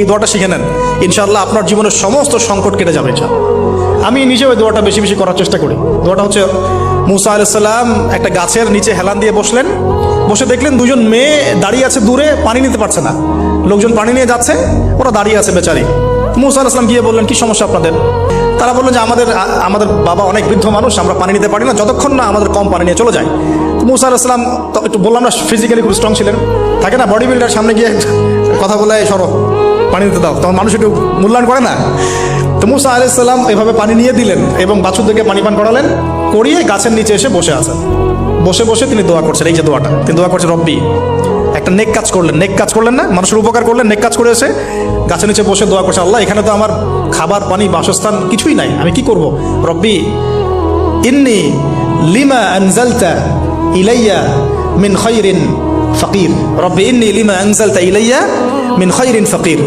এই দোয়াটা শিখে নেন, ইনশাআল্লাহ আপনার জীবনের সমস্ত সংকট কেটে যাবে। আমি নিজেও এই দোয়াটা বেশি বেশি করার চেষ্টা করি। দোয়াটা হচ্ছে, মুসা আলাইহিস সালাম একটা গাছের নিচে হেলান দিয়ে বসলেন, বসে দেখলেন দুজন মেয়ে দাঁড়িয়ে আছে দূরে, পানি নিতে পারছে না। লোকজন পানি নিয়ে যাচ্ছে, ওরা দাঁড়িয়ে আছে বেচারি। মুসা আলাইহিস সালাম গিয়ে বললেন, কি সমস্যা আপনাদের? তারা বললেন যে আমাদের বাবা অনেক বৃদ্ধ মানুষ, আমরা পানি নিতে পারি না যতক্ষণ না আমাদের কম পানি নিয়ে চলে যায়। মুসা আলাইহিস সালাম তো একটু বললাম না, ফিজিক্যালি খুব স্ট্রং ছিলেন, থাকে না বডি বিল্ডার, সামনে গিয়ে কথা বলে সরো পানি দিতে দাও, তখন মানুষ একটু মূল্যায়ন করে না। তো মুসা আলাইহিস সালাম এভাবে পানি নিয়ে দিলেন এবং বাছুরদেরকে পানি পান করালেন, করিয়ে গাছের নিচে এসে বসে আছেন। বসে বসে তিনি দোয়া করছেন, এই যে দোয়াটা তিনি দোয়া করছেন, রব্বি, একটা নেক কাজ করলেন, নেক কাজ করলেন না, মানুষের উপকার করলেন, নেক কাজ করে এসে গাছের নিচে বসে দোয়া করছে, আল্লাহ এখানে তো আমার খাবার পানি বাসস্থান কিছুই নাই, আমি কি করব? রব্বি ইন্নি লিমা আনজালতা ইলাইয়া মিন খায়রিন ফাকির, রব্বি ইন্নি লিমা আনজালতা ইলাইয়া মিন খায়রিন ফাকির।